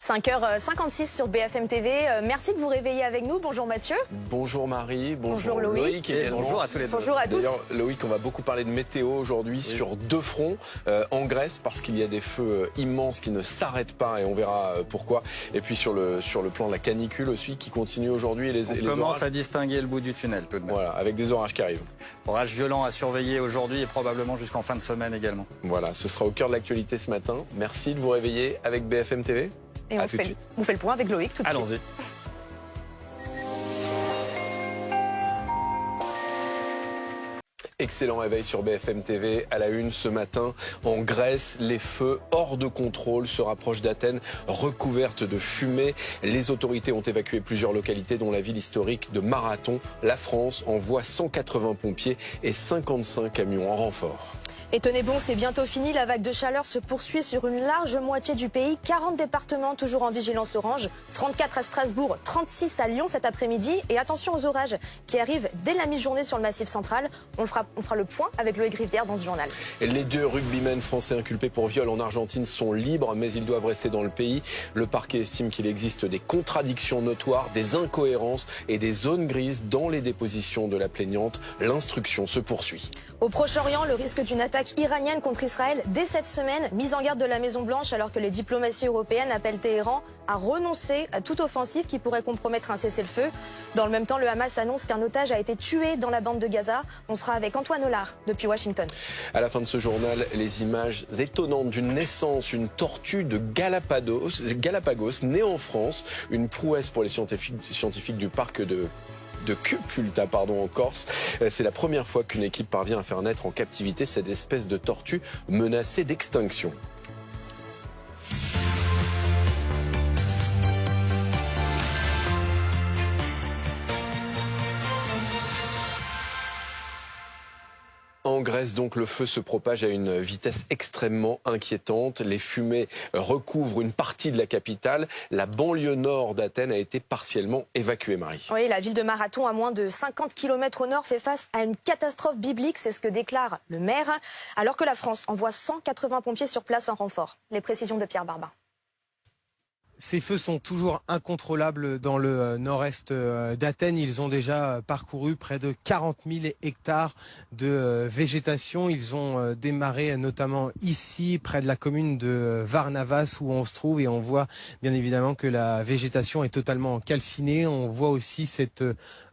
5h56 sur BFM TV. Merci de vous réveiller avec nous. Bonjour Mathieu. Bonjour Marie, bonjour Loïc. Et bonjour à tous les deux. Bonjour à tous. D'ailleurs Loïc, on va beaucoup parler de météo aujourd'hui sur deux fronts. En Grèce parce qu'il y a des feux immenses qui ne s'arrêtent pas et on verra pourquoi. Et puis sur le plan de la canicule aussi qui continue aujourd'hui. On commence à distinguer le bout du tunnel tout de même. Voilà, avec des orages qui arrivent. Orages violents à surveiller aujourd'hui et probablement jusqu'en fin de semaine également. Voilà, ce sera au cœur de l'actualité ce matin. Merci de vous réveiller avec BFM TV. Et on fait le point avec Loïc tout de suite. Allons-y. Excellent réveil sur BFM TV. À la une ce matin, en Grèce, les feux hors de contrôle se rapprochent d'Athènes, recouvertes de fumée. Les autorités ont évacué plusieurs localités, dont la ville historique de Marathon. La France envoie 180 pompiers et 55 camions en renfort. Et tenez bon, c'est bientôt fini. La vague de chaleur se poursuit sur une large moitié du pays. 40 départements toujours en vigilance orange. 34 à Strasbourg, 36 à Lyon cet après-midi. Et attention aux orages qui arrivent dès la mi-journée sur le Massif central. On fera le point avec Loïc Rivière dans ce journal. Les deux rugbymen français inculpés pour viol en Argentine sont libres, mais ils doivent rester dans le pays. Le parquet estime qu'il existe des contradictions notoires, des incohérences et des zones grises dans les dépositions de la plaignante. L'instruction se poursuit. Au Proche-Orient, le risque d'une attaque iranienne contre Israël dès cette semaine, mise en garde de la Maison-Blanche alors que les diplomaties européennes appellent Téhéran à renoncer à toute offensive qui pourrait compromettre un cessez-le-feu. Dans le même temps, le Hamas annonce qu'un otage a été tué dans la bande de Gaza. On sera avec Antoine Hollard depuis Washington. À la fin de ce journal, les images étonnantes d'une naissance, une tortue de Galapagos née en France, une prouesse pour les scientifiques du parc de Cupulta en Corse. C'est la première fois qu'une équipe parvient à faire naître en captivité cette espèce de tortue menacée d'extinction. En Grèce, donc, le feu se propage à une vitesse extrêmement inquiétante. Les fumées recouvrent une partie de la capitale. La banlieue nord d'Athènes a été partiellement évacuée, Marie. Oui, la ville de Marathon, à moins de 50 km au nord, fait face à une catastrophe biblique. C'est ce que déclare le maire. Alors que la France envoie 180 pompiers sur place en renfort. Les précisions de Pierre Barba. Ces feux sont toujours incontrôlables dans le nord-est d'Athènes. Ils ont déjà parcouru près de 40 000 hectares de végétation. Ils ont démarré notamment ici, près de la commune de Varnavas où on se trouve. Et on voit bien évidemment que la végétation est totalement calcinée. On voit aussi cette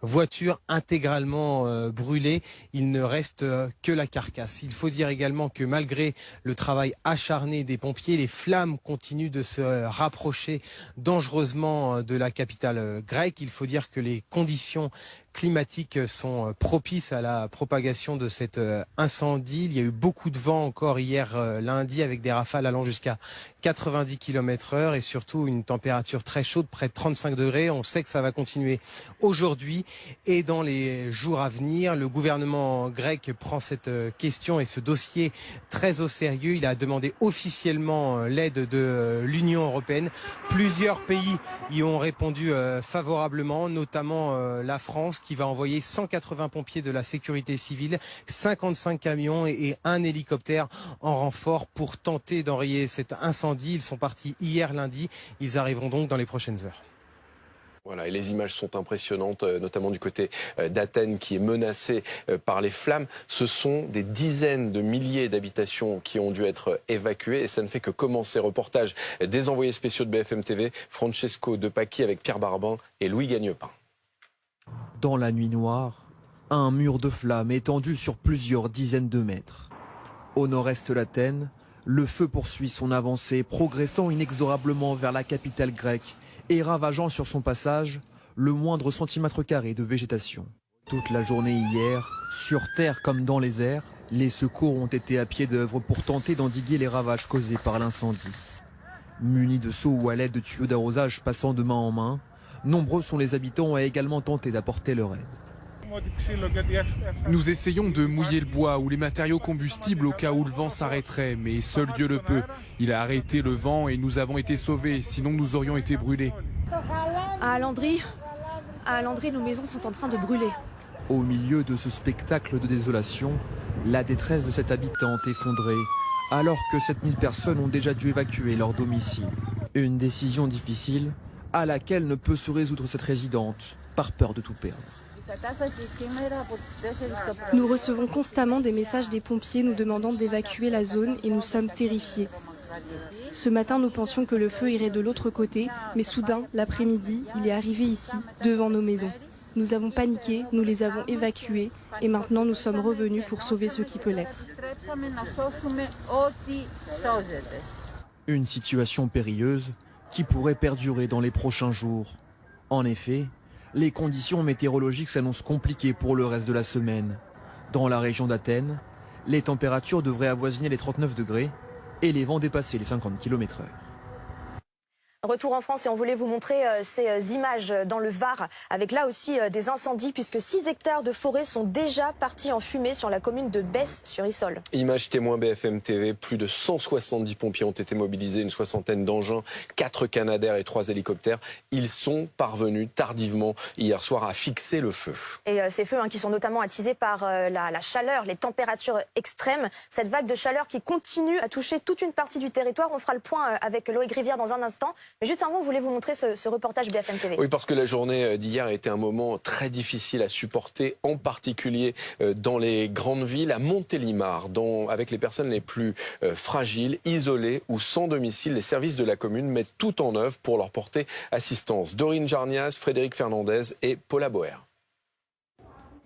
voiture intégralement brûlée. Il ne reste que la carcasse. Il faut dire également que malgré le travail acharné des pompiers, les flammes continuent de se rapprocher dangereusement de la capitale grecque. Il faut dire que les conditions climatiques sont propices à la propagation de cet incendie. Il y a eu beaucoup de vent encore hier lundi avec des rafales allant jusqu'à 90 km/h et surtout une température très chaude, près de 35 degrés. On sait que ça va continuer aujourd'hui et dans les jours à venir. Le gouvernement grec prend cette question et ce dossier très au sérieux. Il a demandé officiellement l'aide de l'Union européenne. Plusieurs pays y ont répondu favorablement, notamment la France, qui va envoyer 180 pompiers de la sécurité civile, 55 camions et un hélicoptère en renfort pour tenter d'enrayer cet incendie. Ils sont partis hier lundi. Ils arriveront donc dans les prochaines heures. Voilà, et les images sont impressionnantes, notamment du côté d'Athènes qui est menacée par les flammes. Ce sont des dizaines de milliers d'habitations qui ont dû être évacuées et ça ne fait que commencer. Reportage des envoyés spéciaux de BFM TV, Francesco De Pacchi avec Pierre Barbin et Louis Gagnepin. Dans la nuit noire, un mur de flammes étendu sur plusieurs dizaines de mètres. Au nord-est d'Athènes, le feu poursuit son avancée, progressant inexorablement vers la capitale grecque et ravageant sur son passage le moindre centimètre carré de végétation. Toute la journée hier, sur terre comme dans les airs, les secours ont été à pied d'œuvre pour tenter d'endiguer les ravages causés par l'incendie. Munis de seaux ou à l'aide de tuyaux d'arrosage passant de main en main, nombreux sont les habitants à également tenter d'apporter leur aide. Nous essayons de mouiller le bois ou les matériaux combustibles au cas où le vent s'arrêterait, mais seul Dieu le peut. Il a arrêté le vent et nous avons été sauvés, sinon nous aurions été brûlés. À Alandri, nos maisons sont en train de brûler. Au milieu de ce spectacle de désolation, la détresse de cette habitante effondrée, alors que 7000 personnes ont déjà dû évacuer leur domicile. Une décision difficile à laquelle ne peut se résoudre cette résidente par peur de tout perdre. Nous recevons constamment des messages des pompiers nous demandant d'évacuer la zone et nous sommes terrifiés. Ce matin, nous pensions que le feu irait de l'autre côté, mais soudain, l'après-midi, il est arrivé ici, devant nos maisons. Nous avons paniqué, nous les avons évacués et maintenant nous sommes revenus pour sauver ce qui peut l'être. Une situation périlleuse qui pourrait perdurer dans les prochains jours. En effet, les conditions météorologiques s'annoncent compliquées pour le reste de la semaine. Dans la région d'Athènes, les températures devraient avoisiner les 39 degrés et les vents dépasser les 50 km/h. Retour en France et on voulait vous montrer ces images dans le Var avec là aussi des incendies puisque 6 hectares de forêt sont déjà partis en fumée sur la commune de Besse-sur-Issole. Image témoin BFM TV, plus de 170 pompiers ont été mobilisés, une soixantaine d'engins, 4 Canadair et 3 hélicoptères. Ils sont parvenus tardivement hier soir à fixer le feu. Et ces feux qui sont notamment attisés par la chaleur, les températures extrêmes. Cette vague de chaleur qui continue à toucher toute une partie du territoire. On fera le point avec Loïc Rivière dans un instant. Mais juste avant, on voulait vous montrer ce reportage BFM TV. Oui, parce que la journée d'hier a été un moment très difficile à supporter, en particulier dans les grandes villes, à Montélimar, avec les personnes les plus fragiles, isolées ou sans domicile. Les services de la commune mettent tout en œuvre pour leur porter assistance. Dorine Jarnias, Frédéric Fernandez et Paula Boer.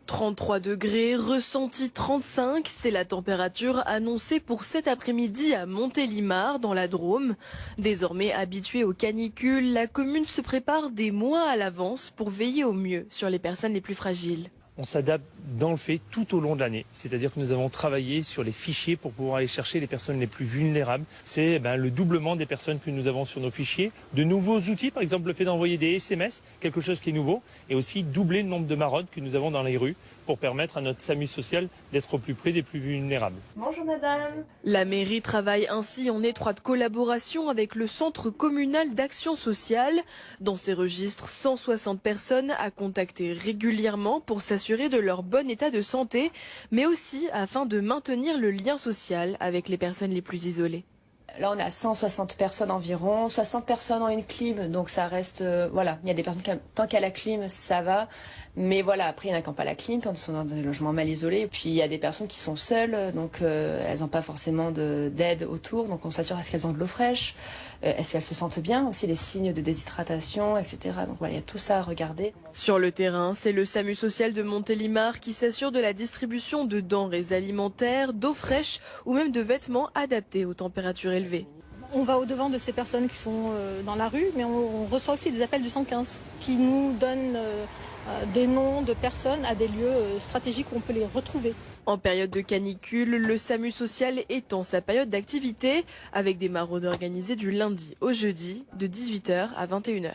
33 degrés, ressenti 35, c'est la température annoncée pour cet après-midi à Montélimar, dans la Drôme. Désormais habituée aux canicules, la commune se prépare des mois à l'avance pour veiller au mieux sur les personnes les plus fragiles. On s'adapte dans le fait tout au long de l'année. C'est-à-dire que nous avons travaillé sur les fichiers pour pouvoir aller chercher les personnes les plus vulnérables. C'est le doublement des personnes que nous avons sur nos fichiers. De nouveaux outils, par exemple le fait d'envoyer des SMS, quelque chose qui est nouveau. Et aussi doubler le nombre de maraudes que nous avons dans les rues pour permettre à notre SAMU social d'être au plus près des plus vulnérables. Bonjour madame. La mairie travaille ainsi en étroite collaboration avec le Centre communal d'action sociale. Dans ces registres, 160 personnes à contacter régulièrement pour s'assurer de leur bon état de santé, mais aussi afin de maintenir le lien social avec les personnes les plus isolées. Là, on a 160 personnes environ, 60 personnes ont une clim, donc ça reste, voilà, il y a des personnes qui, tant qu'il y a la clim, ça va, mais voilà, après il y en a qui n'ont pas la clim, quand ils sont dans des logements mal isolés, puis il y a des personnes qui sont seules, donc elles n'ont pas forcément d'aide autour, donc on s'assure est-ce qu'elles ont de l'eau fraîche, est-ce qu'elles se sentent bien, aussi les signes de déshydratation, etc. Donc voilà, il y a tout ça à regarder. Sur le terrain, c'est le SAMU social de Montélimar qui s'assure de la distribution de denrées alimentaires, d'eau fraîche ou même de vêtements adaptés aux températures élevées. On va au-devant de ces personnes qui sont dans la rue, mais on reçoit aussi des appels du 115 qui nous donnent des noms de personnes à des lieux stratégiques où on peut les retrouver. En période de canicule, le SAMU social étend sa période d'activité avec des maraudes organisées du lundi au jeudi de 18h à 21h.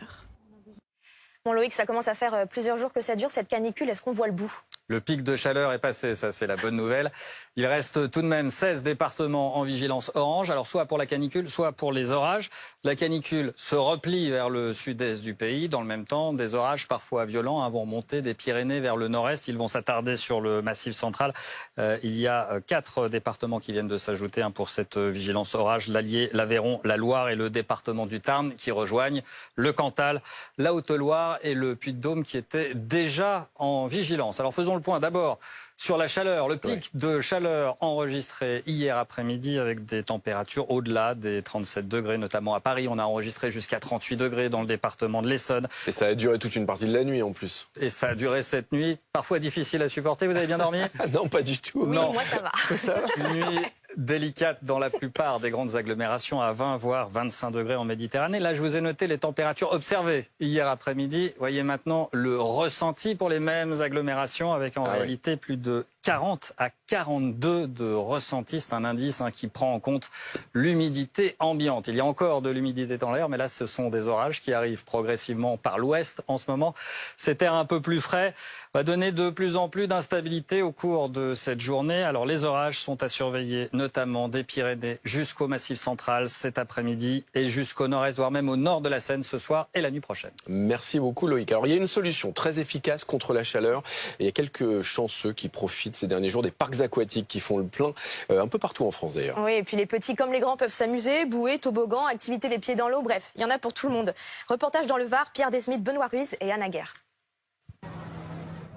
Bon Loïc, ça commence à faire plusieurs jours que ça dure cette canicule, est-ce qu'on voit le bout ? Le pic de chaleur est passé, ça c'est la bonne nouvelle. Il reste tout de même 16 départements en vigilance orange, alors soit pour la canicule, soit pour les orages. La canicule se replie vers le sud-est du pays. Dans le même temps, des orages parfois violents vont remonter des Pyrénées vers le nord-est. Ils vont s'attarder sur le massif central. Il y a 4 départements qui viennent de s'ajouter pour cette vigilance orage. L'Allier, l'Aveyron, la Loire et le département du Tarn qui rejoignent le Cantal, la Haute-Loire et le Puy-de-Dôme qui étaient déjà en vigilance. Alors faisons le point d'abord sur la chaleur, le pic de chaleur enregistré hier après-midi avec des températures au-delà des 37 degrés, notamment à Paris. On a enregistré jusqu'à 38 degrés dans le département de l'Essonne. Et ça a duré toute une partie de la nuit en plus. Et ça a duré cette nuit, parfois difficile à supporter. Vous avez bien dormi? Non, pas du tout. Oui, non. Moi ça va. Tout ça va. Une nuit délicate dans la plupart des grandes agglomérations à 20 voire 25 degrés en Méditerranée. Là, je vous ai noté les températures observées hier après-midi. Voyez maintenant le ressenti pour les mêmes agglomérations avec en réalité plus de 40 à 42 de ressenti. C'est un indice qui prend en compte l'humidité ambiante. Il y a encore de l'humidité dans l'air, mais là, ce sont des orages qui arrivent progressivement par l'ouest en ce moment. Cet air un peu plus frais va donner de plus en plus d'instabilité au cours de cette journée. Alors, les orages sont à surveiller, notamment des Pyrénées jusqu'au Massif central cet après-midi et jusqu'au nord-est, voire même au nord de la Seine ce soir et la nuit prochaine. Merci beaucoup Loïc. Alors il y a une solution très efficace contre la chaleur. Et il y a quelques chanceux qui profitent ces derniers jours des parcs aquatiques qui font le plein un peu partout en France d'ailleurs. Oui, et puis les petits comme les grands peuvent s'amuser, bouée, toboggan, activité les pieds dans l'eau, bref, il y en a pour tout le monde. Reportage dans le Var, Pierre Desmith, Benoît Ruiz et Anna Guerre.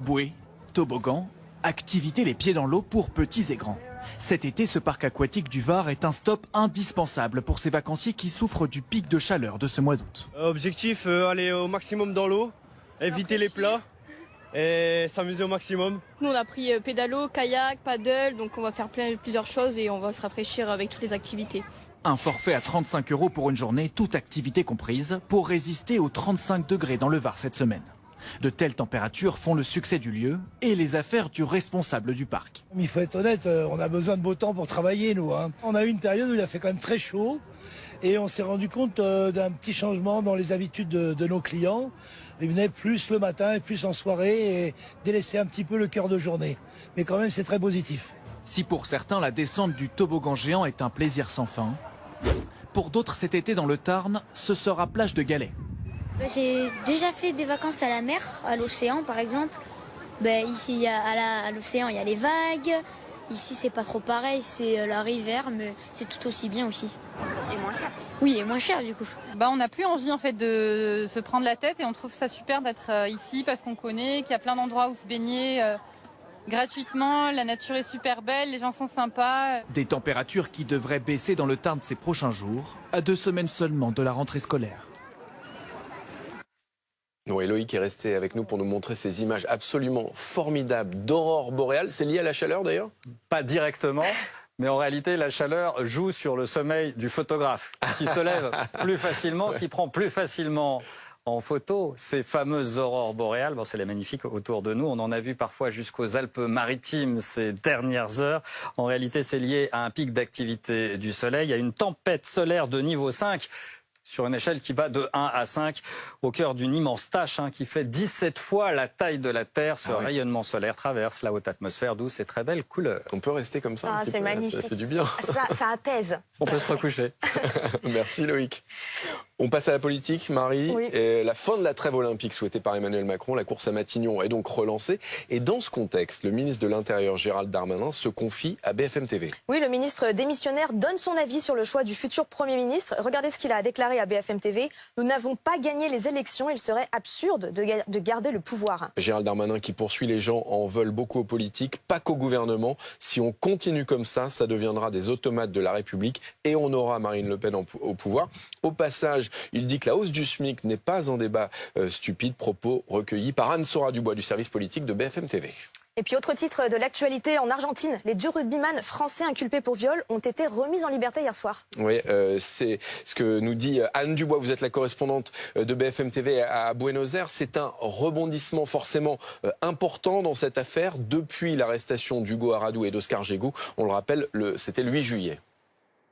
Bouée, toboggan, activité les pieds dans l'eau pour petits et grands. Cet été, ce parc aquatique du Var est un stop indispensable pour ces vacanciers qui souffrent du pic de chaleur de ce mois d'août. Objectif, aller au maximum dans l'eau, éviter les plats et s'amuser au maximum. Nous on a pris pédalo, kayak, paddle, donc on va faire plusieurs choses et on va se rafraîchir avec toutes les activités. Un forfait à 35 € pour une journée, toute activité comprise, pour résister aux 35 degrés dans le Var cette semaine. De telles températures font le succès du lieu et les affaires du responsable du parc. Il faut être honnête, on a besoin de beau temps pour travailler, nous. On a eu une période où il a fait quand même très chaud et on s'est rendu compte d'un petit changement dans les habitudes de nos clients. Ils venaient plus le matin et plus en soirée et délaissaient un petit peu le cœur de journée. Mais quand même, c'est très positif. Si pour certains, la descente du toboggan géant est un plaisir sans fin, pour d'autres, cet été dans le Tarn, ce sera plage de galets. J'ai déjà fait des vacances à la mer, à l'océan par exemple. Ici, à l'océan, il y a les vagues. Ici, c'est pas trop pareil, c'est la rivière, mais c'est tout aussi bien aussi. Et moins cher. Oui, et moins cher du coup. On n'a plus envie en fait de se prendre la tête et on trouve ça super d'être ici parce qu'on connaît qu'il y a plein d'endroits où se baigner gratuitement. La nature est super belle, les gens sont sympas. Des températures qui devraient baisser dans le Tarn ces prochains jours, à 2 semaines seulement de la rentrée scolaire. Oui, Loïc est resté avec nous pour nous montrer ces images absolument formidables d'aurore boréale. C'est lié à la chaleur d'ailleurs ? Pas directement. Mais en réalité, la chaleur joue sur le sommeil du photographe, qui se lève plus facilement, qui prend plus facilement en photo ces fameuses aurores boréales. Bon, c'est les magnifiques autour de nous. On en a vu parfois jusqu'aux Alpes-Maritimes ces dernières heures. En réalité, c'est lié à un pic d'activité du soleil. Il y a une tempête solaire de niveau 5 sur une échelle qui va de 1 à 5 au cœur d'une immense tache qui fait 17 fois la taille de la Terre. Ce rayonnement solaire traverse la haute atmosphère, d'où ces très belles couleurs. On peut rester comme ça un petit c'est peu, magnifique. Ça fait du bien. Ça apaise. On peut se recoucher. Merci Loïc. On passe à la politique, Marie. Oui. Et la fin de la trêve olympique souhaitée par Emmanuel Macron, la course à Matignon est donc relancée. Et dans ce contexte, le ministre de l'Intérieur, Gérald Darmanin, se confie à BFM TV. Oui, le ministre démissionnaire donne son avis sur le choix du futur Premier ministre. Regardez ce qu'il a déclaré à BFM TV. Nous n'avons pas gagné les élections. Il serait absurde de garder le pouvoir. Gérald Darmanin qui poursuit: les gens en veulent beaucoup aux politiques, pas qu'au gouvernement. Si on continue comme ça deviendra des automates de la République et on aura Marine Le Pen au pouvoir. Au passage, il dit que la hausse du SMIC n'est pas un débat stupide. Propos recueillis par Anne-Sora Dubois du service politique de BFM TV. Et puis autre titre de l'actualité en Argentine, les 2 rugbyman français inculpés pour viol ont été remis en liberté hier soir. Oui, c'est ce que nous dit Anne Dubois. Vous êtes la correspondante de BFM TV à Buenos Aires. C'est un rebondissement forcément important dans cette affaire depuis l'arrestation d'Hugo Aradou et d'Oscar Gégou. On le rappelle, c'était le 8 juillet.